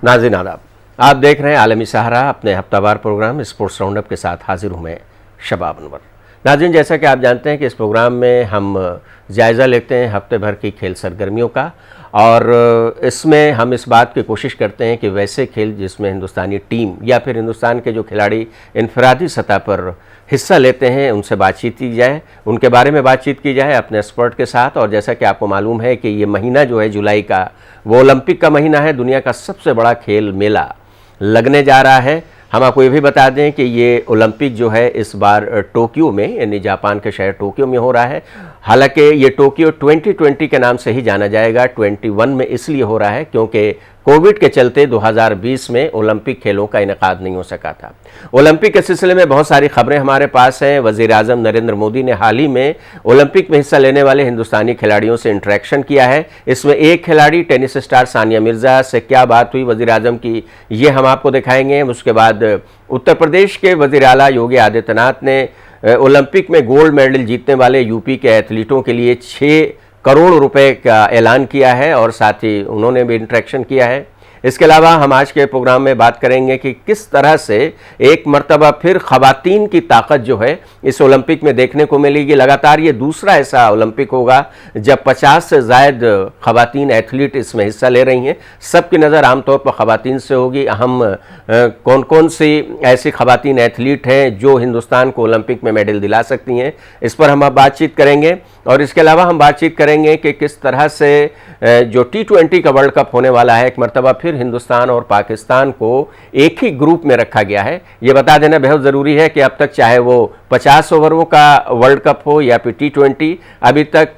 नाज़रीन आदाब, आप देख रहे हैं आलमी सहारा अपने हफ्तावार प्रोग्राम स्पोर्ट्स राउंडअप के साथ हाजिर हूँ मैं शबाब अनवर। नाज़रीन, जैसा कि आप जानते हैं कि इस प्रोग्राम में हम जायज़ा लेते हैं हफ्ते भर की खेल सरगर्मियों का, और इसमें हम इस बात की कोशिश करते हैं कि वैसे खेल जिसमें हिंदुस्तानी टीम या फिर हिंदुस्तान के जो खिलाड़ी इनफरादी सतह पर हिस्सा लेते हैं उनसे बातचीत की जाए, उनके बारे में बातचीत की जाए अपने एक्सपर्ट के साथ। और जैसा कि आपको मालूम है कि ये महीना जो है जुलाई का, वो ओलंपिक का महीना है। दुनिया का सबसे बड़ा खेल मेला लगने जा रहा है। हम आपको ये भी बता दें कि ये ओलंपिक जो है इस बार टोक्यो में, यानी जापान के शहर टोक्यो में हो रहा है। हालांकि ये टोक्यो 2020 के नाम से ही जाना जाएगा। 21 में इसलिए हो रहा है क्योंकि कोविड के चलते 2020 में ओलंपिक खेलों का इनेकाद नहीं हो सका था। ओलंपिक के सिलसिले में बहुत सारी खबरें हमारे पास हैं। वज़ीर-ए-आज़म नरेंद्र मोदी ने हाल ही में ओलंपिक में हिस्सा लेने वाले हिंदुस्तानी खिलाड़ियों से इंटरेक्शन किया है। इसमें एक खिलाड़ी टेनिस स्टार सानिया मिर्ज़ा से क्या बात हुई वज़ीर-ए-आज़म की, ये हम आपको दिखाएंगे। उसके बाद उत्तर प्रदेश के वज़ीर आला योगी आदित्यनाथ ने ओलंपिक में गोल्ड मेडल जीतने वाले यूपी के एथलीटों के लिए 6 करोड़ रुपए का ऐलान किया है, और साथ ही उन्होंने भी इंटरेक्शन किया है। इसके अलावा हम आज के प्रोग्राम में बात करेंगे कि किस तरह से एक मर्तबा फिर ख़वातीन की ताकत जो है इस ओलंपिक में देखने को मिलेगी। लगातार ये दूसरा ऐसा ओलंपिक होगा जब 50 से ज़ायद ख़वातीन एथलीट इसमें हिस्सा ले रही हैं। सबकी नज़र आमतौर पर ख़वातीन से होगी। अहम कौन कौन सी ऐसी ख़वातीन एथलीट हैं जो हिंदुस्तान को ओलंपिक में मेडल दिला सकती हैं, इस पर हम अब बातचीत करेंगे। और इसके अलावा हम बातचीत करेंगे कि किस तरह से जो T20 का वर्ल्ड कप होने वाला है, एक मर्तबा फिर हिंदुस्तान और पाकिस्तान को एक ही ग्रुप में रखा गया है। ये बता देना बहुत ज़रूरी है कि अब तक चाहे वो 50 ओवरों का वर्ल्ड कप हो या फिर T20, अभी तक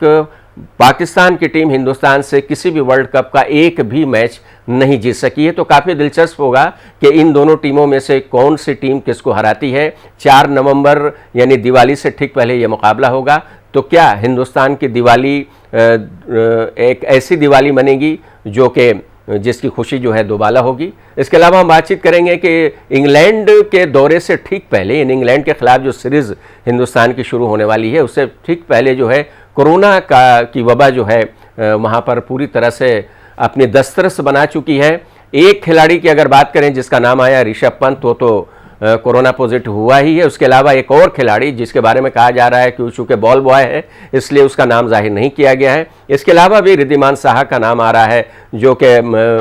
पाकिस्तान की टीम हिंदुस्तान से किसी भी वर्ल्ड कप का एक भी मैच नहीं जीत सकी है। तो काफ़ी दिलचस्प होगा कि इन दोनों टीमों में से कौन सी टीम किसको हराती है। 4 नवंबर यानी दिवाली से ठीक पहले ये मुकाबला होगा। तो क्या हिंदुस्तान की दिवाली एक ऐसी दिवाली बनेगी जो कि जिसकी खुशी जो है दोबाला होगी। इसके अलावा हम बातचीत करेंगे कि इंग्लैंड के दौरे से ठीक पहले, इन इंग्लैंड के खिलाफ जो सीरीज़ हिंदुस्तान की शुरू होने वाली है, उससे ठीक पहले जो है कोरोना की वबा जो है वहाँ पर पूरी तरह से अपनी दस्तरस बना चुकी है। एक खिलाड़ी की अगर बात करें जिसका नाम आया ऋषभ पंत, वो तो कोरोना पॉजिटिव हुआ ही है। उसके अलावा एक और खिलाड़ी जिसके बारे में कहा जा रहा है कि चूँकि बॉल बॉय है इसलिए उसका नाम जाहिर नहीं किया गया है। इसके अलावा भी रिद्धिमान साहा का नाम आ रहा है जो कि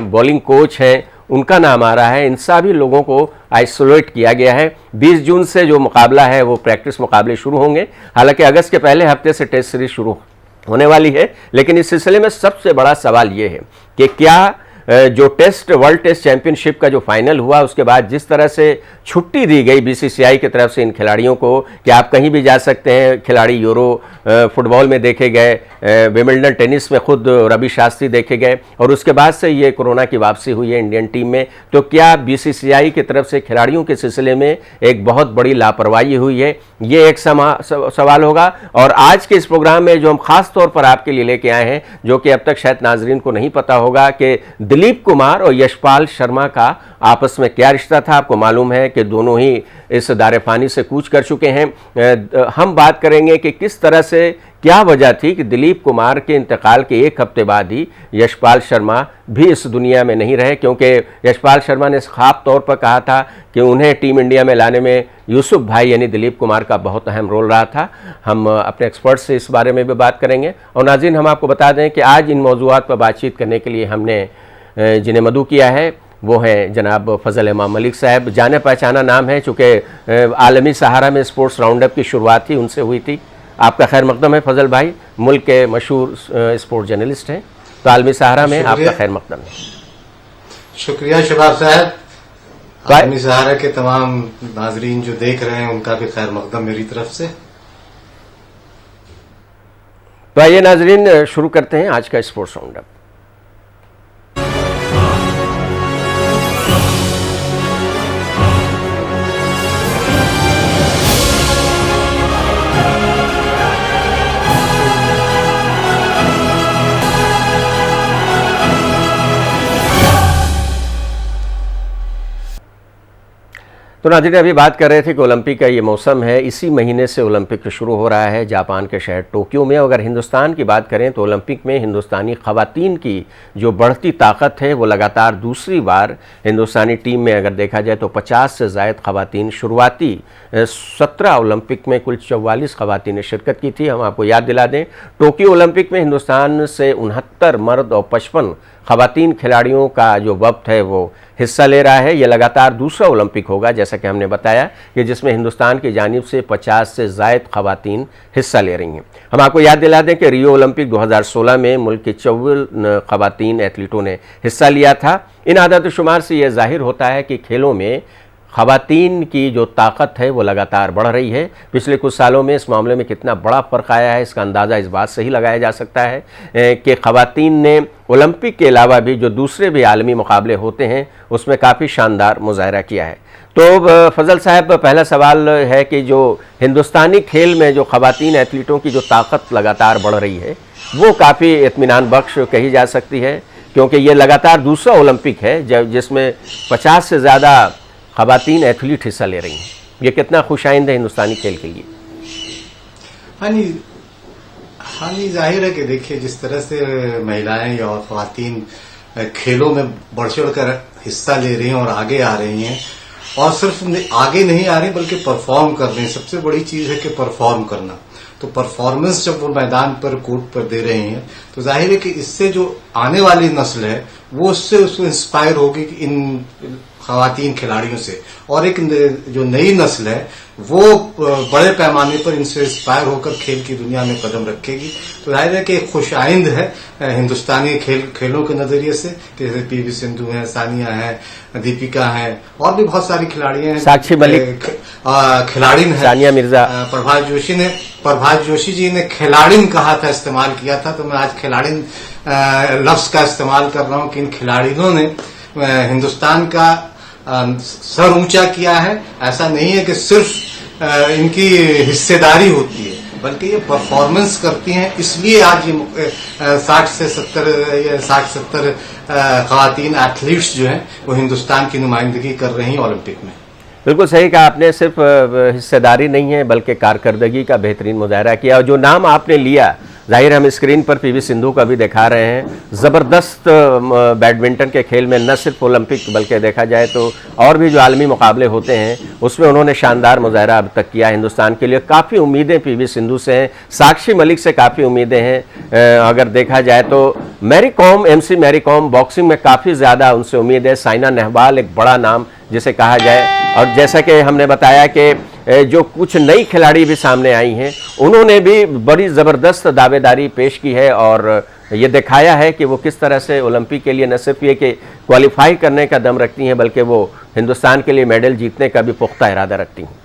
बॉलिंग कोच हैं, उनका नाम आ रहा है। इन सभी लोगों को आइसोलेट किया गया है। 20 जून से जो मुकाबला है वो प्रैक्टिस मुकाबले शुरू होंगे। हालांकि अगस्त के पहले हफ्ते से टेस्ट सीरीज शुरू होने वाली है। लेकिन इस सिलसिले में सबसे बड़ा सवाल ये है कि क्या जो वर्ल्ड टेस्ट चैंपियनशिप का जो फाइनल हुआ उसके बाद जिस तरह से छुट्टी दी गई बीसीसीआई की तरफ से इन खिलाड़ियों को कि आप कहीं भी जा सकते हैं, खिलाड़ी यूरो फुटबॉल में देखे गए, विंबलडन टेनिस में खुद रवि शास्त्री देखे गए, और उसके बाद से ये कोरोना की वापसी हुई है इंडियन टीम में। तो क्या बीसीसीआई की तरफ से खिलाड़ियों के सिलसिले में एक बहुत बड़ी लापरवाही हुई है, ये एक सवाल होगा। और आज के इस प्रोग्राम में जो हम खास तौर पर आपके लिए लेके आए हैं, जो कि अब तक शायद नाजरीन को नहीं पता होगा, कि दिलीप कुमार और यशपाल शर्मा का आपस में क्या रिश्ता था। आपको मालूम है कि दोनों ही इस दायरे फानी से कूच कर चुके हैं। हम बात करेंगे कि किस तरह से, क्या वजह थी कि दिलीप कुमार के इंतकाल के एक हफ्ते बाद ही यशपाल शर्मा भी इस दुनिया में नहीं रहे, क्योंकि यशपाल शर्मा ने खास तौर पर कहा था कि उन्हें टीम इंडिया में लाने में यूसुफ भाई यानी दिलीप कुमार का बहुत अहम रोल रहा था। हम अपने एक्सपर्ट से इस बारे में भी बात करेंगे। और नाज़रीन, हम आपको बता दें कि आज इन मौज़ूआत पर बातचीत करने के लिए हमने जिन्हें मदऊ किया है वो हैं जनाब फजल इमाम मलिक साहब। जाने पहचाना नाम है, चूँकि आलमी सहारा में स्पोर्ट्स राउंडअप की शुरुआत ही उनसे हुई थी। आपका खैर मकदम है फजल भाई, मुल्क के मशहूर स्पोर्ट्स जर्नलिस्ट हैं, तो आलमी सहारा में आपका खैर मकदम है। शुक्रिया शबाब साहब। आलमी सहारा के तमाम नाजरीन जो देख रहे हैं उनका भी खैर मकदम मेरी तरफ से। तो आइए नाजरीन, शुरू करते हैं आज का स्पोर्ट्स राउंडअप। तो नाज़रीन, अभी बात कर रहे थे कि ओलंपिक का ये मौसम है, इसी महीने से ओलंपिक शुरू हो रहा है जापान के शहर टोक्यो में। अगर हिंदुस्तान की बात करें तो ओलंपिक में हिंदुस्तानी ख़वातीन की जो बढ़ती ताकत है वो लगातार दूसरी बार हिंदुस्तानी टीम में अगर देखा जाए तो 50 से ज़ायद ख़वातीन, शुरुआती 17 ओलंपिक में कुल 44 ख़वातीन ने शिरकत की थी। हम आपको याद दिला दें, टोक्यो ओलंपिक में हिंदुस्तान से 69 मर्द और 55 ख़वातीन खिलाड़ियों का जो वक्त है वो हिस्सा ले रहा है। ये लगातार दूसरा ओलंपिक होगा, जैसा कि हमने बताया, कि जिसमें हिंदुस्तान की जानिब से 50 से ज़ायद ख़वातीन हिस्सा ले रही हैं। हम आपको याद दिला दें कि रियो ओलंपिक 2016 में मुल्क के 54 ख़वातीन एथलीटों ने हिस्सा लिया था। इन आदत शुमार से यह ज़ाहिर होता है कि खेलों में ख़वातीन की जो ताकत है वो लगातार बढ़ रही है। पिछले कुछ सालों में इस मामले में कितना बड़ा फ़र्क आया है, इसका अंदाज़ा इस बात से ही लगाया जा सकता है कि ख़वातीन ने ओलंपिक के अलावा भी जो दूसरे भी आलमी मुकाबले होते हैं उसमें काफ़ी शानदार मुजाहरा किया है। तो फजल साहब, पहला सवाल है कि जो हिंदुस्तानी खेल में जो ख़वातीन एथलीटों की जो ताकत लगातार बढ़ रही है वो काफ़ी इत्मीनान बख्श कही जा सकती है, क्योंकि ये लगातार दूसरा ओलंपिक है जिसमें 50 से ज़्यादा ख़वातीन एथलीट हिस्सा ले रही हैं। ये कितना खुशाइंद है हिंदुस्तानी खेल के लिए? हाँ जी, जाहिर है कि देखिए, जिस तरह से महिलाएं और ख़वातीन खेलों में बढ़ चढ़ कर हिस्सा ले रही हैं और आगे आ रही हैं, और सिर्फ आगे नहीं आ रही बल्कि परफॉर्म कर रही हैं। सबसे बड़ी चीज़ है कि परफॉर्म करना। तो परफॉर्मेंस जब वो मैदान पर, कोर्ट पर दे रही हैं, तो जाहिर है कि इससे जो आने वाली नस्ल है वो उससे उसको इंस्पायर होगी कि इन ख़वातीन खिलाड़ियों से, और एक जो नई नस्ल है वो बड़े पैमाने पर इनसे इंस्पायर होकर खेल की दुनिया में कदम रखेगी। तो जाहिर है कि एक खुशाइंद है हिंदुस्तानी खेलों के नजरिए से, जैसे पीवी सिंधु हैं, सानिया हैं, दीपिका हैं, और भी बहुत सारी खिलाड़ियां हैं, साक्षी मलिक खिलाड़िन है, सानिया मिर्जा, प्रभात जोशी जी ने खिलाड़िन कहा था, इस्तेमाल किया था, तो मैं आज खिलाड़िन लफ्ज का इस्तेमाल कर रहा हूं कि इन खिलाड़ियों ने हिंदुस्तान का सर ऊंचा किया है। ऐसा नहीं है कि सिर्फ इनकी हिस्सेदारी होती है, बल्कि ये परफॉर्मेंस करती हैं, इसलिए आज ये 60 से 70 ख़वातीन एथलीट्स जो हैं वो हिंदुस्तान की नुमाइंदगी कर रही हैं ओलंपिक में। बिल्कुल सही कहा आपने, सिर्फ हिस्सेदारी नहीं है बल्कि कारकर्दगी का बेहतरीन मुजाहरा किया। और जो नाम आपने लिया, जाहिर हम स्क्रीन पर पीवी सिंधु का भी दिखा रहे हैं, ज़बरदस्त बैडमिंटन के खेल में न सिर्फ ओलंपिक बल्कि देखा जाए तो और भी जो आलमी मुकाबले होते हैं उसमें उन्होंने शानदार मुजाहरा अब तक किया। हिंदुस्तान के लिए काफ़ी उम्मीदें पीवी सिंधु से हैं, साक्षी मलिक से काफ़ी उम्मीदें हैं। अगर देखा जाए तो मैरी कॉम बॉक्सिंग में काफ़ी ज़्यादा उनसे उम्मीद है। साइना नेहवाल एक बड़ा नाम जिसे कहा जाए, और जैसा कि हमने बताया कि जो कुछ नई खिलाड़ी भी सामने आई हैं उन्होंने भी बड़ी ज़बरदस्त दावेदारी पेश की है और ये दिखाया है कि वो किस तरह से ओलंपिक के लिए न सिर्फ ये कि क्वालिफाई करने का दम रखती हैं बल्कि वो हिंदुस्तान के लिए मेडल जीतने का भी पुख्ता इरादा रखती हैं।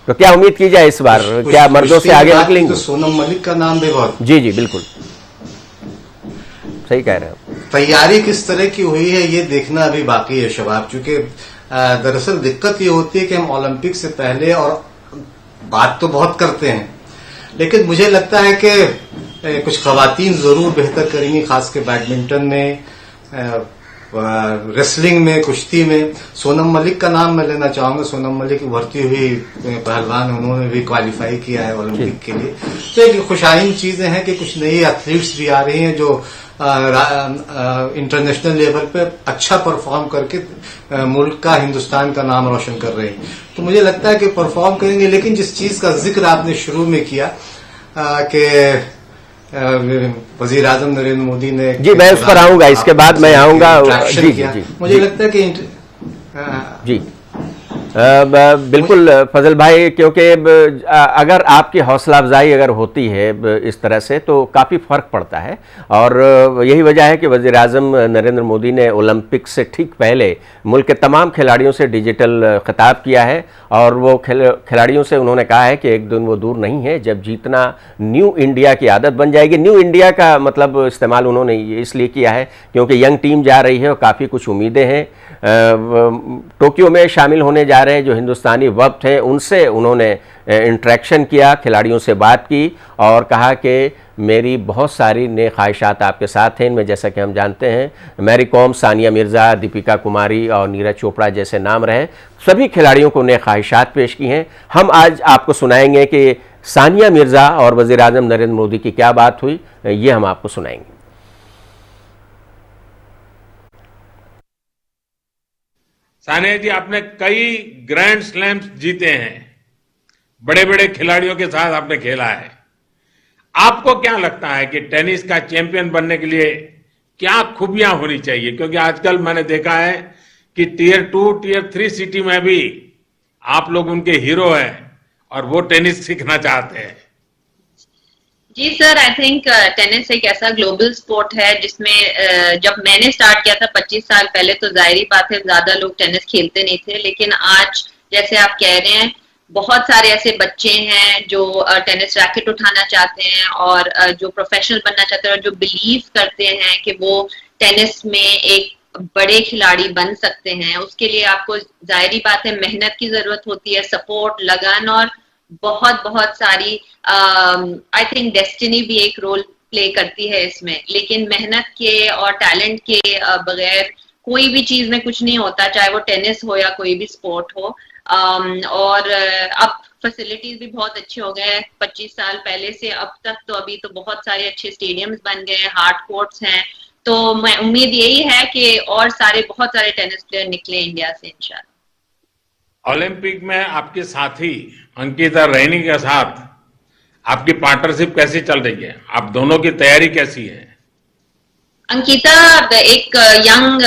तो क्या उम्मीद की जाए इस बार, क्या मर्दों से आगे निकलेंगे? तो सोनम मलिक का नाम भी बहुत, जी बिल्कुल सही कह रहे हैं। तैयारी किस तरह की हुई है ये देखना अभी बाकी है शबाब, चूंकि दरअसल दिक्कत ये होती है कि हम ओलंपिक से पहले और बात तो बहुत करते हैं, लेकिन मुझे लगता है कि कुछ ख़वातीन जरूर बेहतर करेंगी, खास के बैडमिंटन में, रेसलिंग में, कुश्ती में। सोनम मलिक का नाम मैं लेना चाहूंगा। सोनम मलिक उभरती हुई पहलवान, उन्होंने भी क्वालिफाई किया है ओलंपिक के लिए। तो एक खुशाइन चीजें हैं कि कुछ नई एथलीट्स भी आ रही हैं जो इंटरनेशनल लेवल पे अच्छा परफॉर्म करके मुल्क का, हिंदुस्तान का नाम रोशन कर रहे हैं। तो मुझे लगता है कि परफॉर्म करेंगे। लेकिन जिस चीज का जिक्र आपने शुरू में किया कि वजीर आजम नरेंद्र मोदी ने, जी मैं उस पर आऊंगा, इसके बाद मैं आऊंगा। जी मुझे लगता है कि जी बिल्कुल फजल भाई, क्योंकि अगर आपकी हौसला अफजाई अगर होती है इस तरह से तो काफ़ी फ़र्क पड़ता है। और यही वजह है कि वज़ीर आज़म नरेंद्र मोदी ने ओलंपिक से ठीक पहले मुल्क के तमाम खिलाड़ियों से डिजिटल खिताब किया है और वो खिलाड़ियों से उन्होंने कहा है कि एक दिन वो दूर नहीं है जब जीतना न्यू इंडिया की आदत बन जाएगी। न्यू इंडिया का मतलब इस्तेमाल उन्होंने इसलिए किया है क्योंकि यंग टीम जा रही है और काफ़ी कुछ उम्मीदें हैं। टोक्यो में शामिल होने जा रहे जो हिंदुस्तानी वक्त हैं उनसे उन्होंने इंटरेक्शन किया, खिलाड़ियों से बात की और कहा कि मेरी बहुत सारी नेक ख्वाहिशात आपके साथ हैं। इनमें जैसा कि हम जानते हैं मैरी कॉम, सानिया मिर्ज़ा, दीपिका कुमारी और नीरज चोपड़ा जैसे नाम रहे। सभी खिलाड़ियों को नेक ख्वाहिशात पेश की हैं। हम आज आपको सुनाएंगे कि सानिया मिर्ज़ा और वज़ीर आज़म नरेंद्र मोदी की क्या बात हुई, ये हम आपको सुनाएंगे। सानिया जी, आपने कई ग्रैंड स्लैम्स जीते हैं, बड़े बड़े खिलाड़ियों के साथ आपने खेला है। आपको क्या लगता है कि टेनिस का चैंपियन बनने के लिए क्या खूबियां होनी चाहिए? क्योंकि आजकल मैंने देखा है कि टियर 2, टियर 3 सिटी में भी आप लोग उनके हीरो हैं और वो टेनिस सीखना चाहते हैं। जी सर, आई थिंक टेनिस एक ऐसा ग्लोबल स्पोर्ट है जिसमें जब मैंने स्टार्ट किया था 25 साल पहले, तो जाहिर बात है ज्यादा लोग टेनिस खेलते नहीं थे। लेकिन आज जैसे आप कह रहे हैं, बहुत सारे ऐसे बच्चे हैं जो टेनिस रैकेट उठाना चाहते हैं और जो प्रोफेशनल बनना चाहते हैं और जो बिलीव करते हैं कि वो टेनिस में एक बड़े खिलाड़ी बन सकते हैं। उसके लिए आपको जाहिर बात है मेहनत की जरूरत होती है, सपोर्ट, लगन और बहुत बहुत सारी आई थिंक डेस्टिनी भी एक रोल प्ले करती है इसमें। लेकिन मेहनत के और टैलेंट के बगैर कोई भी चीज में कुछ नहीं होता, चाहे वो टेनिस हो या कोई भी स्पोर्ट हो। और अब फैसिलिटीज भी बहुत अच्छे हो गए हैं 25 साल पहले से अब तक। तो अभी तो बहुत सारे अच्छे स्टेडियम्स बन गए हैं, हार्ड कोर्ट्स हैं। तो मैं उम्मीद यही है कि और सारे बहुत सारे टेनिस प्लेयर निकले इंडिया से इंशाल्लाह। ओलंपिक में आपके साथी अंकिता रैनी के साथ आपकी पार्टनरशिप कैसी चल रही है? आप दोनों की तैयारी कैसी है? अंकिता एक यंग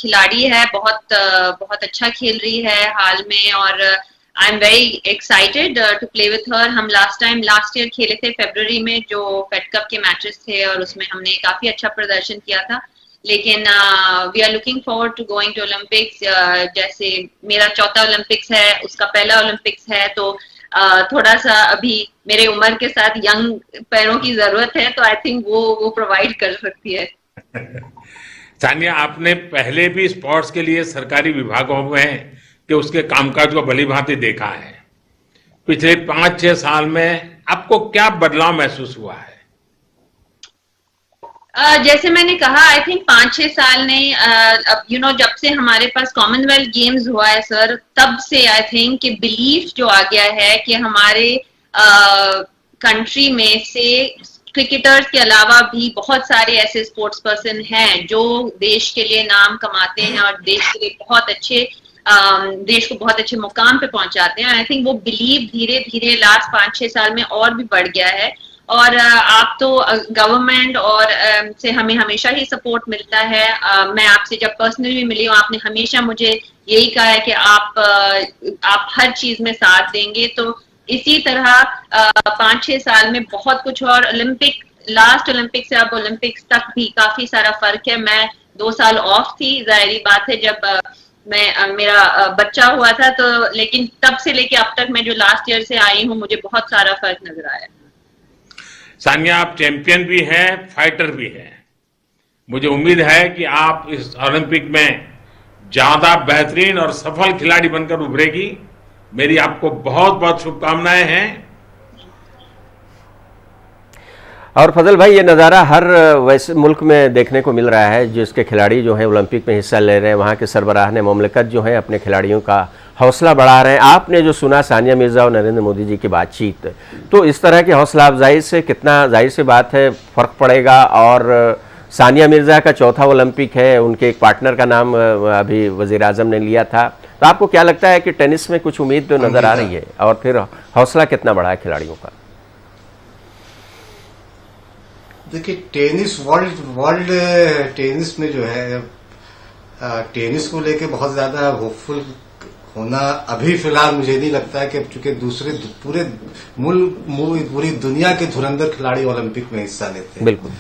खिलाड़ी है, बहुत अच्छा खेल रही है हाल में और I am very excited to play with her. हम लास्ट ईयर खेले थे फरवरी में, जो फेड कप के मैचेस थे और उसमें हमने काफी अच्छा प्रदर्शन किया था। लेकिन we are looking forward to going to Olympics. जैसे मेरा चौथा ओलंपिक्स है, उसका पहला ओलंपिक्स है, तो थोड़ा सा अभी मेरे उम्र के साथ यंग पैरों की जरूरत है, तो आई थिंक वो प्रोवाइड कर सकती है। सानिया, आपने पहले भी स्पोर्ट्स के लिए सरकारी विभागों में कि उसके कामकाज को भली भांति देखा है। पिछले 5-6 साल में आपको क्या बदलाव महसूस हुआ है? जैसे मैंने कहा, आई थिंक 5-6 साल ने अब जब से हमारे पास कॉमनवेल्थ गेम्स हुआ है सर, तब से आई थिंक कि बिलीफ जो आ गया है कि हमारे कंट्री में से क्रिकेटर्स के अलावा भी बहुत सारे ऐसे स्पोर्ट्स पर्सन हैं जो देश के लिए नाम कमाते हैं और देश के लिए देश को बहुत अच्छे मुकाम पे पहुंचाते हैं। आई थिंक वो बिलीव धीरे धीरे लास्ट 5-6 साल में और भी बढ़ गया है। और आप तो गवर्नमेंट और से हमें हमेशा ही सपोर्ट मिलता है। मैं आपसे जब पर्सनली मिली हूँ, आपने हमेशा मुझे यही कहा है कि आप हर चीज में साथ देंगे। तो इसी तरह 5-6 साल में बहुत कुछ, और लास्ट ओलंपिक से अब ओलंपिक्स तक भी काफी सारा फर्क है। मैं 2 साल ऑफ थी, जाहिर बात है, जब मेरा बच्चा हुआ था, तो लेकिन तब से लेके अब तक मैं जो लास्ट ईयर से आई हूँ, मुझे बहुत सारा फर्क नजर आया। सानिया, आप चैंपियन भी हैं, फाइटर भी हैं। मुझे उम्मीद है कि आप इस ओलंपिक में ज्यादा बेहतरीन और सफल खिलाड़ी बनकर उभरेगी। मेरी आपको बहुत बहुत शुभकामनाएं हैं। और फजल भाई, ये नज़ारा हर वैसे मुल्क में देखने को मिल रहा है जिसके खिलाड़ी जो हैं ओलंपिक में हिस्सा ले रहे हैं, वहाँ के सरबराह मुमलिकत जो हैं अपने खिलाड़ियों का हौसला बढ़ा रहे हैं। आपने जो सुना सानिया मिर्ज़ा और नरेंद्र मोदी जी की बातचीत, तो इस तरह की हौसला अफजाई से कितना जाहिर सी बात है फ़र्क पड़ेगा। और सानिया मिर्ज़ा का चौथा ओलंपिक है, उनके एक पार्टनर का नाम अभी वज़ीर आज़म ने लिया था। तो आपको क्या लगता है कि टेनिस में कुछ उम्मीद तो नज़र आ रही है और फिर हौसला कितना बढ़ा है खिलाड़ियों का? देखिए, वर्ल्ड टेनिस में जो है, टेनिस को लेके बहुत ज्यादा होपफुल होना अभी फिलहाल मुझे नहीं लगता है कि चूंकि दूसरे पूरे पूरी दुनिया के धुरंधर खिलाड़ी ओलंपिक में हिस्सा लेते हैं। बिल्कुल।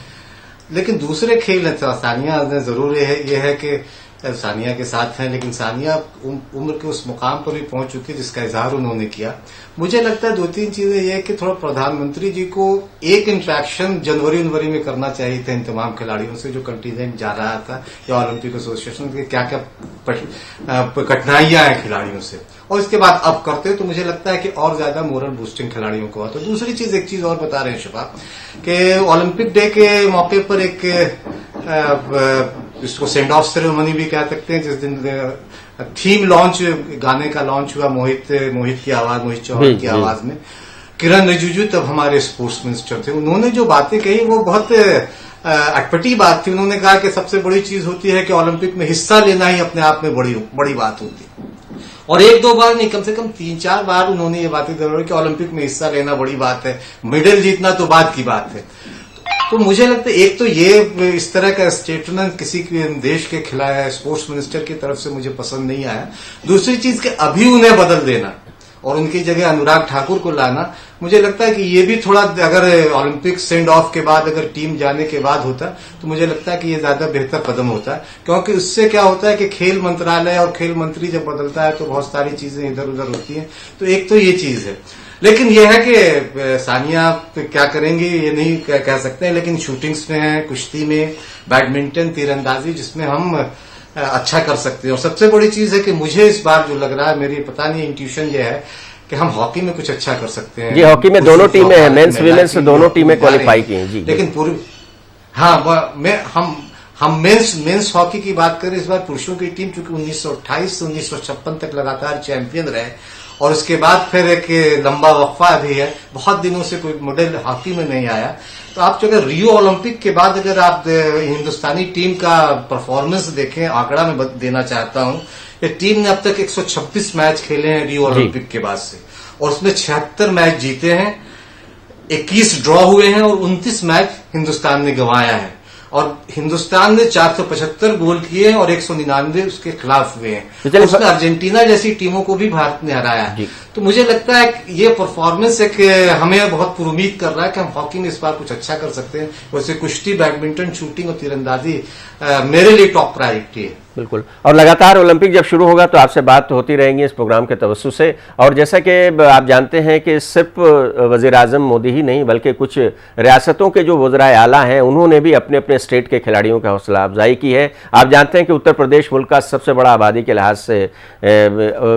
लेकिन दूसरे खेल है, सानिया ने जरूर ये है कि सानिया के साथ हैं, लेकिन सानिया उम्र के उस मुकाम पर भी पहुंच चुकी है जिसका इजहार उन्होंने किया। मुझे लगता है 2-3 चीजें ये है कि थोड़ा प्रधानमंत्री जी को एक इंटरेक्शन जनवरी में करना चाहिए था इन तमाम खिलाड़ियों से जो कंटीजेंट जा रहा था, या ओलंपिक एसोसिएशन के क्या क्या कठिनाइयां हैं खिलाड़ियों से, और इसके बाद अब करते तो मुझे लगता है कि और ज्यादा मोरल बूस्टिंग खिलाड़ियों को। तो दूसरी चीज, एक चीज और बता रहे हैं शिवा कि ओलंपिक डे के मौके पर एक इसको सेंड ऑफ सेरेमनी भी कह सकते हैं, जिस दिन थीम लॉन्च, गाने का लॉन्च हुआ मोहित चौहान की आवाज में। किरण रिजिजू तब हमारे स्पोर्ट्स मिनिस्टर थे, उन्होंने जो बातें कही वो बहुत अटपटी बात थी। उन्होंने कहा कि सबसे बड़ी चीज होती है कि ओलंपिक में हिस्सा लेना ही अपने आप में बड़ी बात होती है, और 1-2 बार नहीं, कम से कम 3-4 बार उन्होंने ये बातें दोहराई कि ओलंपिक में हिस्सा लेना बड़ी बात है, मेडल जीतना तो बाद की बात है। तो मुझे लगता है एक तो ये इस तरह का स्टेटमेंट किसी देश के खिलाफ स्पोर्ट्स मिनिस्टर की तरफ से मुझे पसंद नहीं आया। दूसरी चीज कि अभी उन्हें बदल देना और उनकी जगह अनुराग ठाकुर को लाना, मुझे लगता है कि ये भी थोड़ा, अगर ओलंपिक सेंड ऑफ के बाद अगर टीम जाने के बाद होता तो मुझे लगता है कि ये ज्यादा बेहतर कदम होता है, क्योंकि उससे क्या होता है कि खेल मंत्रालय और खेल मंत्री जब बदलता है तो बहुत सारी चीजें इधर उधर होती हैं। तो एक तो ये चीज है, लेकिन यह है कि सानिया क्या करेंगे ये नहीं कह सकते हैं, लेकिन शूटिंग्स में है, कुश्ती में, बैडमिंटन, तीरंदाजी, जिसमें हम अच्छा कर सकते हैं। और सबसे बड़ी चीज है कि मुझे इस बार जो लग रहा है, मेरी पता नहीं इंट्यूशन ये है कि हम हॉकी में कुछ अच्छा कर सकते हैं। जी, हॉकी में दोनों टीमें हैं, मेंस विमेंस दोनों टीमें क्वालिफाई की हैं जी। लेकिन पूरी हम मेंस हॉकी की बात करें, इस बार पुरुषों की टीम चूंकि 1928 से 1956 तक लगातार चैंपियन रहे, और उसके बाद फिर एक लंबा वक्फा भी है, बहुत दिनों से कोई मेडल हॉकी में नहीं आया। तो आप जो अगर रियो ओलंपिक के बाद अगर आप हिंदुस्तानी टीम का परफॉर्मेंस देखें, आंकड़ा में देना चाहता हूं, ये टीम ने अब तक 126 मैच खेले हैं रियो ओलंपिक के बाद से, और उसमें 76 मैच जीते हैं, 21 ड्रॉ हुए हैं और 29 मैच हिंदुस्तान ने गंवाया है। और हिंदुस्तान ने 475 गोल किए और 199 उसके खिलाफ हुए हैं। उसमें अर्जेंटीना जैसी टीमों को भी भारत ने हराया है। तो मुझे लगता है कि ये परफॉर्मेंस एक हमें बहुत पुरुमीद कर रहा है कि हम हॉकी में इस बार कुछ अच्छा कर सकते हैं। वैसे कुश्ती, बैडमिंटन, शूटिंग और तीरंदाजी मेरे लिए टॉप प्रायोरिटी है। बिल्कुल, और लगातार ओलंपिक जब शुरू होगा तो आपसे बात तो होती रहेंगी इस प्रोग्राम के तवज्जुह से। और जैसा कि आप जानते हैं कि सिर्फ वज़ीर-ए-आज़म मोदी ही नहीं बल्कि कुछ रियासतों के जो वज़राए आला हैं उन्होंने भी अपने अपने स्टेट के खिलाड़ियों का हौसला अफजाई की है। आप जानते हैं कि उत्तर प्रदेश मुल्क का सबसे बड़ा आबादी के लिहाज से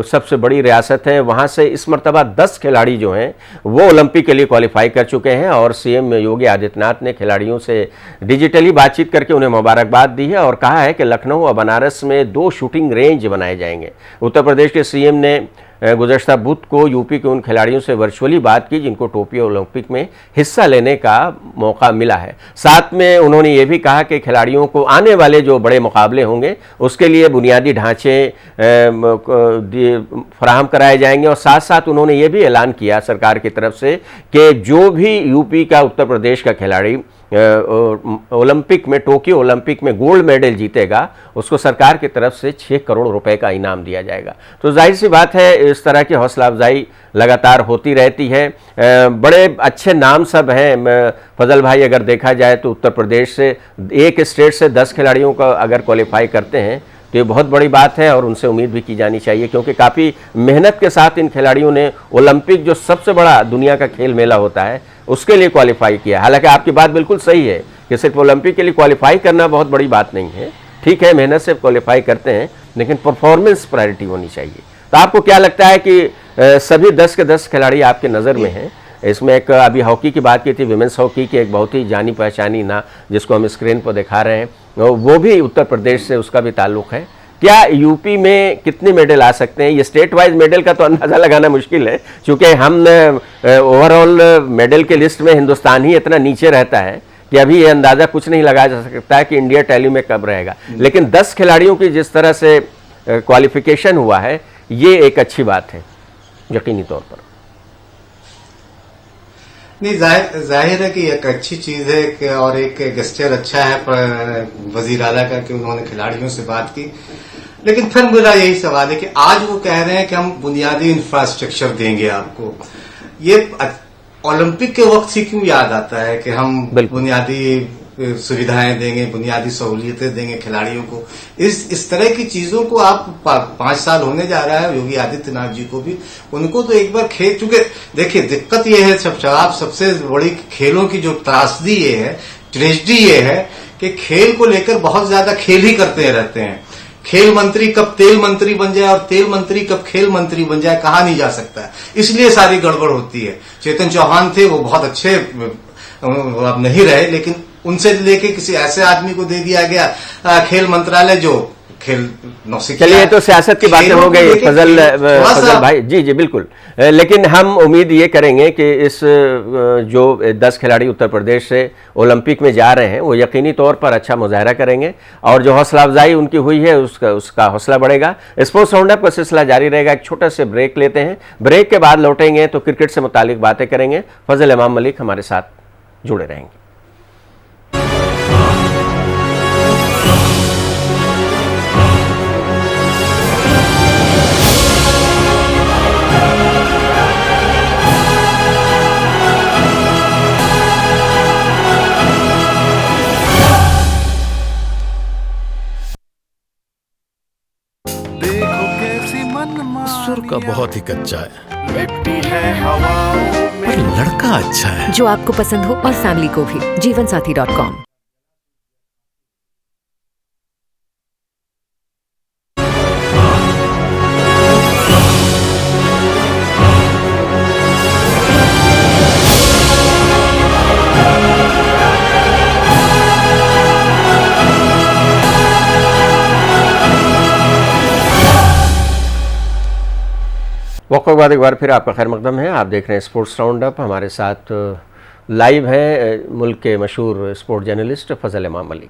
सबसे बड़ी रियासत है। वहाँ से इस मरतबा 10 खिलाड़ी जो हैं वो ओलंपिक के लिए क्वालिफाई कर चुके हैं, और सीएम योगी आदित्यनाथ ने खिलाड़ियों से डिजिटली बातचीत करके उन्हें मुबारकबाद दी है और कहा है कि लखनऊ और बनारस में 2 शूटिंग रेंज बनाए जाएंगे। उत्तर प्रदेश के सीएम ने गुज़श्ता बुध को यूपी के उन खिलाड़ियों से वर्चुअली बात की जिनको टोक्यो ओलंपिक में हिस्सा लेने का मौका मिला है। साथ में उन्होंने ये भी कहा कि खिलाड़ियों को आने वाले जो बड़े मुकाबले होंगे उसके लिए बुनियादी ढांचे फराहम कराए जाएंगे। और साथ साथ उन्होंने ये भी ऐलान किया सरकार की तरफ से कि जो भी यूपी का उत्तर प्रदेश का खिलाड़ी ओलंपिक में, टोक्यो ओलंपिक में गोल्ड मेडल जीतेगा उसको सरकार की तरफ से 6 करोड़ रुपए का इनाम दिया जाएगा। तो जाहिर सी बात है इस तरह की हौसला अफजाई लगातार होती रहती है। बड़े अच्छे नाम सब हैं फजल भाई, अगर देखा जाए तो उत्तर प्रदेश से एक स्टेट से 10 खिलाड़ियों का अगर क्वालिफाई करते हैं तो ये बहुत बड़ी बात है और उनसे उम्मीद भी की जानी चाहिए, क्योंकि काफ़ी मेहनत के साथ इन खिलाड़ियों ने ओलंपिक जो सबसे बड़ा दुनिया का खेल मेला होता है उसके लिए क्वालिफाई किया। हालांकि आपकी बात बिल्कुल सही है कि सिर्फ ओलंपिक के लिए क्वालिफाई करना बहुत बड़ी बात नहीं है, ठीक है मेहनत से क्वालिफाई करते हैं, लेकिन परफॉर्मेंस प्रायोरिटी होनी चाहिए। तो आपको क्या लगता है कि सभी 10 के 10 खिलाड़ी आपके नज़र में हैं? इसमें एक अभी हॉकी की बात की थी, विमेंस हॉकी की एक बहुत ही जानी पहचानी ना जिसको हम स्क्रीन पर दिखा रहे हैं वो भी उत्तर प्रदेश से उसका भी ताल्लुक़ है। क्या यूपी में कितने मेडल आ सकते हैं? ये स्टेट वाइज मेडल का तो अंदाज़ा लगाना मुश्किल है, क्योंकि हम ओवरऑल मेडल के लिस्ट में हिंदुस्तान ही इतना नीचे रहता है कि अभी ये अंदाज़ा कुछ नहीं लगाया जा सकता है कि इंडिया टैली में कब रहेगा। लेकिन 10 खिलाड़ियों की जिस तरह से क्वालिफिकेशन हुआ है ये एक अच्छी बात है यकीनी तौर पर। नहीं, जाहिर है कि एक अच्छी चीज है कि और एक गेस्चर अच्छा है वजीर आला का कि उन्होंने खिलाड़ियों से बात की। लेकिन फिर मेरा यही सवाल है कि आज वो कह रहे हैं कि हम बुनियादी इंफ्रास्ट्रक्चर देंगे आपको। ये ओलंपिक के वक्त ही क्यों याद आता है कि हम बुनियादी सुविधाएं देंगे, बुनियादी सहूलियतें देंगे खिलाड़ियों को। इस तरह की चीजों को आप 5 साल होने जा रहा है योगी आदित्यनाथ जी को भी, उनको तो एक बार खेल, चूंकि देखिए दिक्कत ये है सबसे बड़ी खेलों की जो त्रासदी ये है, ट्रेजेडी ये है कि खेल को लेकर बहुत ज्यादा खेल ही करते रहते हैं। खेल मंत्री कब तेल मंत्री बन जाए और तेल मंत्री कब खेल मंत्री बन जाए कहा नहीं जा सकता, इसलिए सारी गड़बड़ होती है। चेतन चौहान थे, वो बहुत अच्छे, अब नहीं रहे, लेकिन उनसे लेके किसी ऐसे आदमी को दे दिया गया खेल मंत्रालय जो खेल नौसिखिया। चलिए, तो सियासत की बातें हो गई फजल भाई। जी जी बिल्कुल, लेकिन हम उम्मीद ये करेंगे कि इस जो 10 खिलाड़ी उत्तर प्रदेश से ओलंपिक में जा रहे हैं वो यकीनी तौर पर अच्छा मुजाहरा करेंगे और जो हौसला अफजाई उनकी हुई है उसका हौसला बढ़ेगा। स्पोर्ट्स राउंडअप का सिलसिला जारी रहेगा। एक छोटा से ब्रेक लेते हैं, ब्रेक के बाद लौटेंगे तो क्रिकेट से मुतालिक बातें करेंगे। फजल इमाम मलिक हमारे साथ जुड़े रहेंगे। सुर का बहुत ही कच्चा है, मिट्टी है हवाओं में, पर लड़का अच्छा है। जो आपको पसंद हो और फैमिली को भी। जीवनसाथी.com। वक्त के बाद एक बार फिर आपका खैर मकदम है। आप देख रहे हैं स्पोर्ट्स राउंडअप। हमारे साथ लाइव हैं मुल्क के मशहूर स्पोर्ट जर्नलिस्ट फजल इमाम मलिक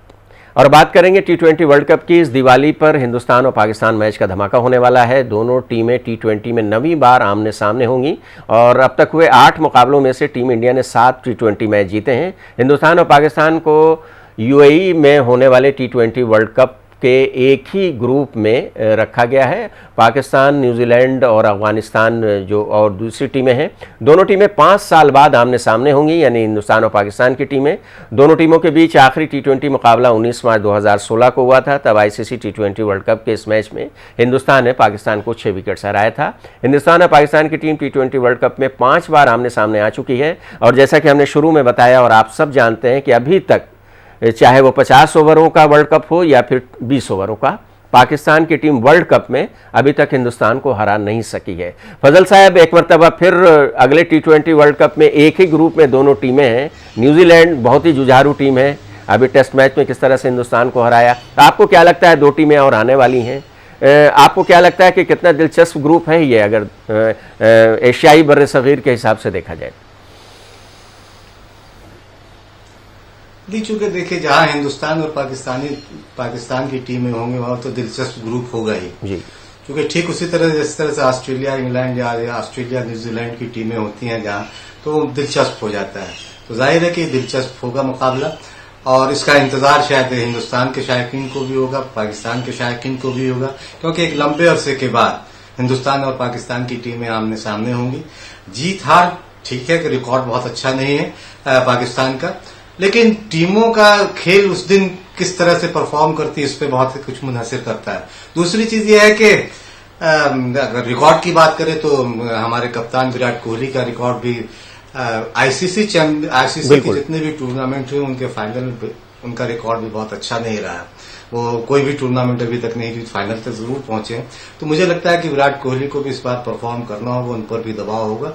और बात करेंगे T20 वर्ल्ड कप की। इस दिवाली पर हिंदुस्तान और पाकिस्तान मैच का धमाका होने वाला है। दोनों टीमें T20 में 9वीं बार आमने सामने होंगी और अब तक हुए 8 मुकाबलों में से टीम इंडिया ने 7 T20 मैच जीते हैं। हिंदुस्तान और पाकिस्तान को UAE में होने वाले T20 वर्ल्ड कप के एक ही ग्रुप में रखा गया है। पाकिस्तान, न्यूजीलैंड और अफगानिस्तान जो और दूसरी टीमें हैं, दोनों टीमें 5 साल बाद आमने सामने होंगी, यानी हिंदुस्तान और पाकिस्तान की टीमें। दोनों टीमों के बीच आखिरी T20 मुकाबला 19 मार्च 2016 को हुआ था। तब ICC T20 वर्ल्ड कप के इस मैच में हिंदुस्तान ने पाकिस्तान को 6 विकेट से हराया था। हिंदुस्तान और पाकिस्तान की टीम T20 वर्ल्ड कप में 5 बार आमने सामने आ चुकी है और जैसा कि हमने शुरू में बताया और आप सब जानते हैं कि अभी तक चाहे वो 50 ओवरों का वर्ल्ड कप हो या फिर 20 ओवरों का, पाकिस्तान की टीम वर्ल्ड कप में अभी तक हिंदुस्तान को हरा नहीं सकी है। फजल साहब, एक मरतबा फिर अगले T20 वर्ल्ड कप में एक ही ग्रुप में दोनों टीमें हैं। न्यूजीलैंड बहुत ही जुझारू टीम है, अभी टेस्ट मैच में किस तरह से हिंदुस्तान को हराया। आपको क्या लगता है, 2 टीमें और आने वाली हैं, आपको क्या लगता है कि कितना दिलचस्प ग्रुप है ये अगर एशियाई बर्रे सगीर के हिसाब से देखा जाए? चूंकि देखिए जहां हिंदुस्तान और पाकिस्तान की टीमें होंगी वहां तो दिलचस्प ग्रुप होगा ही जी। क्योंकि ठीक उसी तरह जिस तरह से ऑस्ट्रेलिया, इंग्लैंड या ऑस्ट्रेलिया, न्यूजीलैंड की टीमें होती हैं जहां, तो दिलचस्प हो जाता है। तो जाहिर है कि दिलचस्प होगा मुकाबला और इसका इंतजार शायद हिंदुस्तान के शायकीन को भी होगा, पाकिस्तान के शायकीन को भी होगा, क्योंकि एक लंबे अरसे के बाद हिंदुस्तान और पाकिस्तान की टीमें आमने सामने होंगी। जीत हार ठीक है कि रिकॉर्ड बहुत अच्छा नहीं है पाकिस्तान का, लेकिन टीमों का खेल उस दिन किस तरह से परफॉर्म करती है इस पे बहुत कुछ मुनहसिर करता है। दूसरी चीज ये है कि अगर रिकॉर्ड की बात करें तो हमारे कप्तान विराट कोहली का रिकॉर्ड भी आईसीसी के जितने भी टूर्नामेंट हुए उनके फाइनल उनका रिकॉर्ड भी बहुत अच्छा नहीं रहा है। वो कोई भी टूर्नामेंट अभी तक नहीं जीत, फाइनल तक जरूर पहुंचे। तो मुझे लगता है कि विराट कोहली को भी इस बार परफॉर्म करना होगा, उन पर भी दबाव होगा।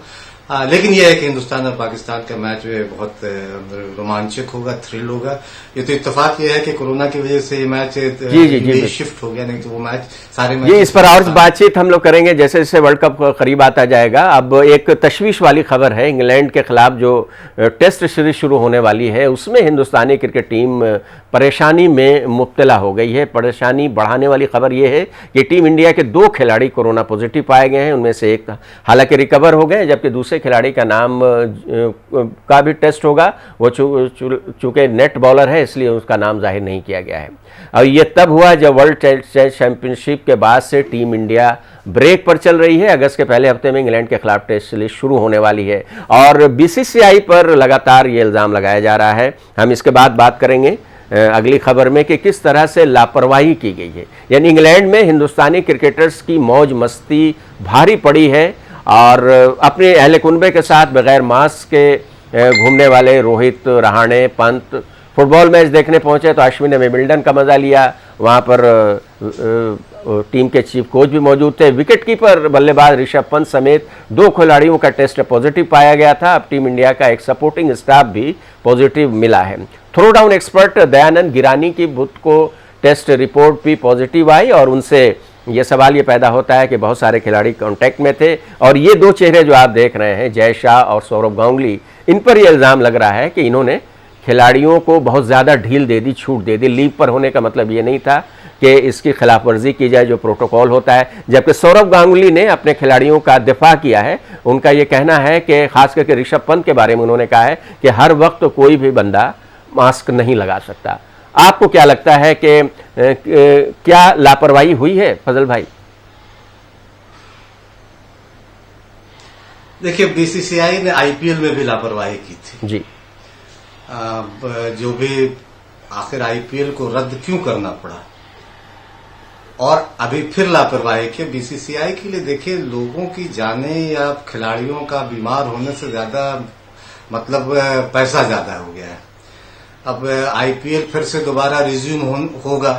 लेकिन यह है कि हिंदुस्तान और पाकिस्तान का मैच बहुत रोमांचक होगा, थ्रिल होगा। ये तो इत्तेफाक ये है कि कोरोना की वजह से ये मैच जी शिफ्ट हो गया, नहीं तो वो मैच सारे मैच इस पर और बातचीत हम लोग करेंगे जैसे जैसे वर्ल्ड कप करीब आता जाएगा। अब एक तशवीश वाली खबर है, इंग्लैंड के खिलाफ जो टेस्ट सीरीज शुरू होने वाली है उसमें हिंदुस्तानी क्रिकेट टीम परेशानी में मुब्तला हो गई है। परेशानी बढ़ाने वाली खबर यह है कि टीम इंडिया के 2 खिलाड़ी कोरोना पॉजिटिव पाए गए हैं। उनमें से एक हालांकि रिकवर हो गए, जबकि दूसरे खिलाड़ी का नाम का भी टेस्ट होगा। वो चूँकि नेट बॉलर है इसलिए उसका नाम जाहिर नहीं किया गया है। और ये तब हुआ जब वर्ल्ड टेस्ट चैंपियनशिप के बाद से टीम इंडिया ब्रेक पर चल रही है। अगस्त के पहले हफ्ते में इंग्लैंड के खिलाफ टेस्ट सीरीज शुरू होने वाली है और बीसीसीआई पर लगातार ये इल्ज़ाम लगाया जा रहा है। हम इसके बाद बात करेंगे अगली खबर में कि किस तरह से लापरवाही की गई है। यानी इंग्लैंड में हिंदुस्तानी क्रिकेटर्स की मौज मस्ती भारी पड़ी है और अपने अहले कुनबे के साथ बगैर मास्क के घूमने वाले रोहित, रहाणे, पंत फुटबॉल मैच देखने पहुंचे तो अश्विन ने विंबलडन का मजा लिया। वहां पर टीम के चीफ कोच भी मौजूद थे। विकेटकीपर बल्लेबाज ऋषभ पंत समेत 2 खिलाड़ियों का टेस्ट पॉजिटिव पाया गया था। अब टीम इंडिया का एक सपोर्टिंग स्टाफ भी पॉजिटिव मिला है। थ्रो डाउन एक्सपर्ट दयानंद गिरानी की बुध को टेस्ट रिपोर्ट भी पॉजिटिव आई और उनसे ये सवाल ये पैदा होता है कि बहुत सारे खिलाड़ी कांटेक्ट में थे। और ये 2 चेहरे जो आप देख रहे हैं, जय शाह और सौरभ गांगुली, इन पर यह इल्ज़ाम लग रहा है कि इन्होंने खिलाड़ियों को बहुत ज़्यादा ढील दे दी, छूट दे दी। लीव पर होने का मतलब ये नहीं था कि इसकी खिलाफ वर्जी की जाए जो प्रोटोकॉल होता है। जबकि सौरभ गांगुली ने अपने खिलाड़ियों का दिफा किया है। उनका ये कहना है कि खास करके ऋषभ पंत के बारे में उन्होंने कहा है कि हर वक्त कोई भी बंदा मास्क नहीं लगा सकता। आपको क्या लगता है कि क्या लापरवाही हुई है फजल भाई? देखिए, बीसीसीआई ने आईपीएल में भी लापरवाही की थी जी। जो भी आखिर आईपीएल को रद्द क्यों करना पड़ा और अभी फिर लापरवाही की बीसीसीआई के लिए। देखिए, लोगों की जाने या खिलाड़ियों का बीमार होने से ज्यादा मतलब पैसा ज्यादा हो गया है। अब आईपीएल फिर से दोबारा रिज्यूम होगा।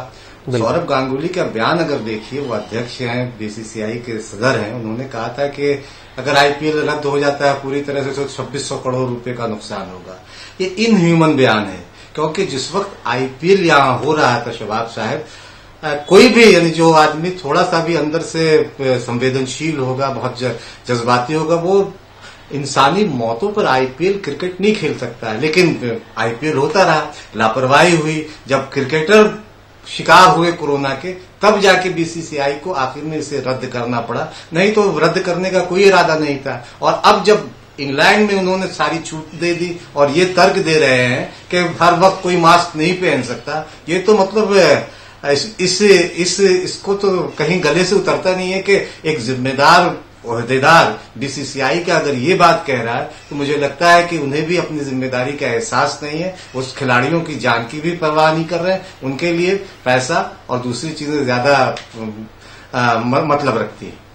सौरभ गांगुली का बयान अगर देखिए, वो अध्यक्ष हैं, बीसीसीआई के सदर हैं, उन्होंने कहा था कि अगर आईपीएल रद्द हो जाता है पूरी तरह से तो 2600 करोड़ रुपए का नुकसान होगा। ये इनह्यूमन बयान है, क्योंकि जिस वक्त आईपीएल यहां हो रहा था शबाब साहब, कोई भी यानी जो आदमी थोड़ा सा भी अंदर से संवेदनशील होगा, बहुत जज्बाती होगा, वो इंसानी मौतों पर आईपीएल क्रिकेट नहीं खेल सकता है। लेकिन आईपीएल होता रहा, लापरवाही हुई। जब क्रिकेटर शिकार हुए कोरोना के, तब जाके बीसीसीआई को आखिर में इसे रद्द करना पड़ा, नहीं तो रद्द करने का कोई इरादा नहीं था। और अब जब इंग्लैंड में उन्होंने सारी छूट दे दी और ये तर्क दे रहे हैं कि हर वक्त कोई मास्क नहीं पहन सकता, ये तो मतलब इसको तो कहीं गले से उतरता नहीं है कि एक जिम्मेदार ओहदेदार बीसीसीआई का अगर ये बात कह रहा है तो मुझे लगता है कि उन्हें भी अपनी जिम्मेदारी का एहसास नहीं है। उस खिलाड़ियों की जान की भी परवाह नहीं कर रहे हैं। उनके लिए पैसा और दूसरी चीजें ज्यादा मतलब रखती है।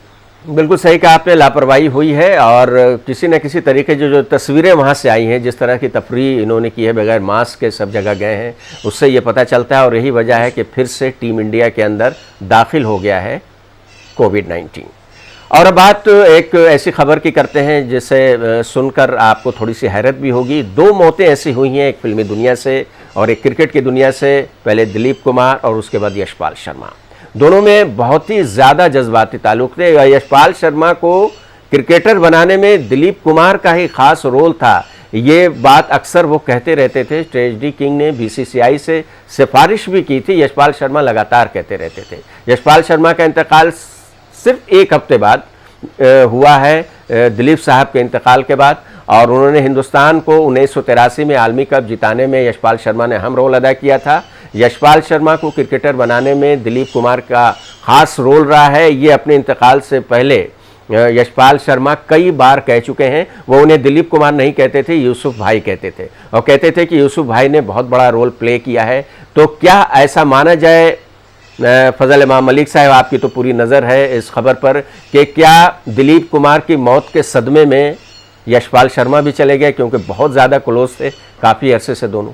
बिल्कुल सही कहा आपने, लापरवाही हुई है और किसी न किसी तरीके जो तस्वीरें वहाँ से आई हैं, जिस तरह की तफरीह इन्होंने की है, बगैर मास्क के सब जगह गए हैं, उससे ये पता चलता है। और यही वजह है कि फिर से टीम इंडिया के अंदर दाखिल हो गया है कोविड-19। और अब बात एक ऐसी खबर की करते हैं जिसे सुनकर आपको थोड़ी सी हैरत भी होगी। 2 मौतें ऐसी हुई हैं, एक फिल्मी दुनिया से और एक क्रिकेट की दुनिया से। पहले दिलीप कुमार और उसके बाद यशपाल शर्मा। दोनों में बहुत ही ज़्यादा जज्बाती ताल्लुक थे। यशपाल शर्मा को क्रिकेटर बनाने में दिलीप कुमार का ही खास रोल था, ये बात अक्सर वो कहते रहते थे। ट्रेजडी किंग ने बीसीसीआई से सिफारिश भी की थी, यशपाल शर्मा लगातार कहते रहते थे। यशपाल शर्मा का इंतकाल सिर्फ 1 हफ्ते बाद हुआ है दिलीप साहब के इंतकाल के बाद, और उन्होंने हिंदुस्तान को 1983 में आलमी कप जिताने में यशपाल शर्मा ने अहम रोल अदा किया था। यशपाल शर्मा को क्रिकेटर बनाने में दिलीप कुमार का खास रोल रहा है। ये अपने इंतकाल से पहले यशपाल शर्मा कई बार कह चुके हैं। वो उन्हें दिलीप कुमार नहीं कहते थे, यूसुफ भाई कहते थे, और कहते थे कि यूसुफ भाई ने बहुत बड़ा रोल प्ले किया है। तो क्या ऐसा माना जाए, फजल इमाम मलिक साहब, आपकी तो पूरी नज़र है इस खबर पर, कि क्या दिलीप कुमार की मौत के सदमे में यशपाल शर्मा भी चले गए, क्योंकि बहुत ज़्यादा क्लोज थे काफ़ी अरसे से दोनों।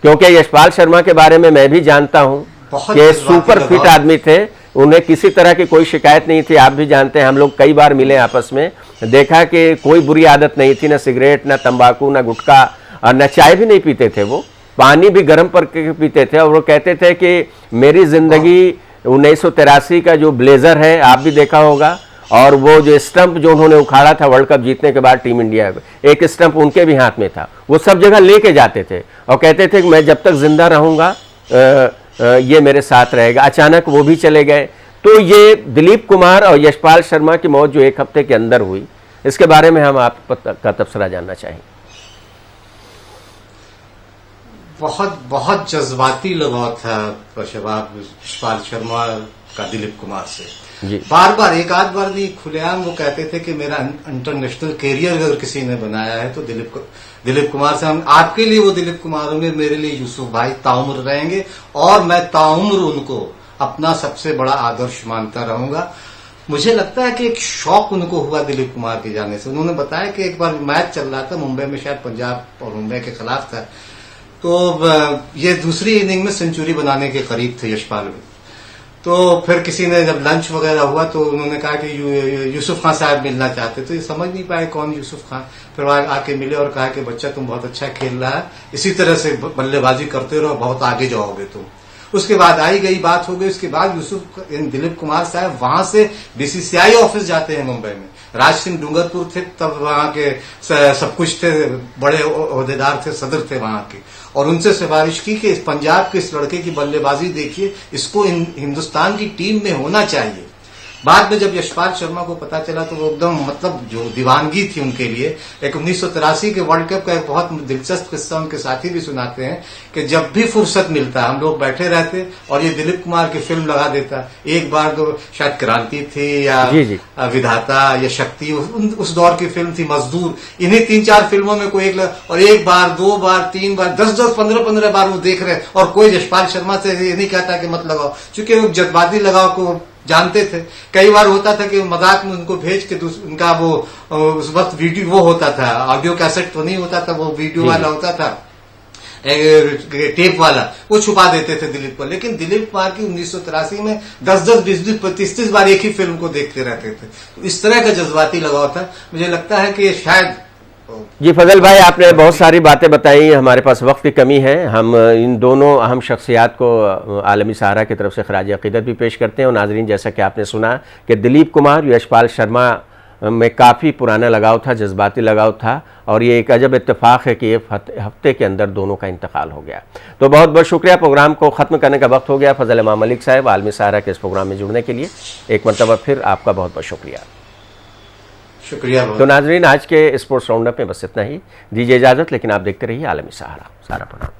क्योंकि यशपाल शर्मा के बारे में मैं भी जानता हूं कि सुपर फिट आदमी थे, उन्हें किसी तरह की कोई शिकायत नहीं थी। आप भी जानते हैं, हम लोग कई बार मिले आपस में, देखा कि कोई बुरी आदत नहीं थी, ना सिगरेट, ना तंबाकू, ना गुटखा, और न चाय भी नहीं पीते थे। वो पानी भी गर्म करके पीते थे। और वो कहते थे कि मेरी ज़िंदगी 1983 का जो ब्लेज़र है, आप भी देखा होगा, और वो जो स्टंप जो उन्होंने उखाड़ा था वर्ल्ड कप जीतने के बाद टीम इंडिया को, एक स्टंप उनके भी हाथ में था, वो सब जगह लेके जाते थे और कहते थे कि मैं जब तक जिंदा रहूंगा ये मेरे साथ रहेगा। अचानक वो भी चले गए। तो ये दिलीप कुमार और यशपाल शर्मा की मौत जो एक हफ्ते के अंदर हुई, इसके बारे में हम आपका तबसरा जानना चाहेंगे। बहुत बहुत जज्बाती लगाव था शबाब यशपाल शर्मा का दिलीप कुमार से। जी। बार बार, एक आध बार नहीं, खुलेआम वो कहते थे कि मेरा इंटरनेशनल कैरियर अगर किसी ने बनाया है तो दिलीप कुमार से। हम आपके लिए वो दिलीप कुमार होंगे, मेरे लिए यूसुफ भाई ताउम्र रहेंगे और मैं ताउम्र उनको अपना सबसे बड़ा आदर्श मानता रहूंगा। मुझे लगता है कि एक शौक उनको हुआ दिलीप कुमार के जाने से। उन्होंने बताया कि एक बार मैच चल रहा था मुंबई में, शायद पंजाब और मुंबई के खिलाफ था, तो ये दूसरी इनिंग में सेंचुरी बनाने के करीब थे यशपाल भी। तो फिर किसी ने जब लंच वगैरह हुआ तो उन्होंने कहा कि यूसुफ खान साहब मिलना चाहते, तो ये समझ नहीं पाए कौन यूसुफ खान। फिर आके मिले और कहा कि बच्चा तुम बहुत अच्छा खेल रहा है, इसी तरह से बल्लेबाजी करते रहो, बहुत आगे जाओगे तुम। उसके बाद आई गई बात हो गई। उसके बाद दिलीप कुमार साहब वहां से बीसीसीआई ऑफिस जाते हैं मुंबई में। राज सिंह डूंगरपुर थे तब, वहां के सब कुछ थे, बड़े ओहदेदार थे, सदर थे वहां के, और उनसे सिफारिश की कि पंजाब के इस लड़के की बल्लेबाजी देखिए, इसको हिंदुस्तान की टीम में होना चाहिए। बाद में जब यशपाल शर्मा को पता चला तो वो एकदम, मतलब जो दीवानगी थी उनके लिए। एक 1983 के वर्ल्ड कप का एक बहुत दिलचस्प किस्सा उनके साथी भी सुनाते हैं कि जब भी फुर्सत मिलता हम लोग बैठे रहते और ये दिलीप कुमार की फिल्म लगा देता। एक बार तो शायद क्रांति थी या विधाता या शक्ति, उस दौर की फिल्म थी मजदूर। इन्हीं 3-4 फिल्मों में कोई और एक बार, 2 बार, 3 बार, 10-10, 15-15 बार वो देख रहे, और कोई यशपाल शर्मा से ये नहीं कहता कि मत लगाओ, क्योंकि वो जज्बाती लगाव को जानते थे। कई बार होता था कि मजाक में उनको भेज के उनका वो उस वक्त वीडियो वो होता था, ऑडियो कैसेट तो नहीं होता था, वो वीडियो वाला होता था, टेप वाला, वो छुपा देते थे दिलीप को। लेकिन दिलीप कुमार की 1983 में 10-10, 20-20, 25-30 बार एक ही फिल्म को देखते रहते थे। तो इस तरह का जज्बाती लगाव था। मुझे लगता है कि शायद। जी फजल भाई, आपने बहुत सारी बातें बताई, हमारे पास वक्त की कमी है। हम इन दोनों अहम शख्सियात को आलमी सहारा की तरफ से खराज अक़ीदत भी पेश करते हैं। और नाजरीन, जैसा कि आपने सुना कि दिलीप कुमार यशपाल शर्मा में काफ़ी पुराना लगाव था, जज्बाती लगाव था, और ये एक अजब इत्तेफाक है कि एक हफ्ते के अंदर दोनों का इंतकाल हो गया। तो बहुत बहुत शुक्रिया। प्रोग्राम को ख़त्म करने का वक्त हो गया। फजल इमाम मलिक साहब, आलमी सहारा के इस प्रोग्राम में जुड़ने के लिए एक मरतबा फिर आपका बहुत बहुत शुक्रिया। तो नाजरीन, आज के स्पोर्ट्स राउंडअप में बस इतना ही। दीजिए इजाज़त, लेकिन आप देखते रहिए आलमी सहारा। सारा प्रणाम।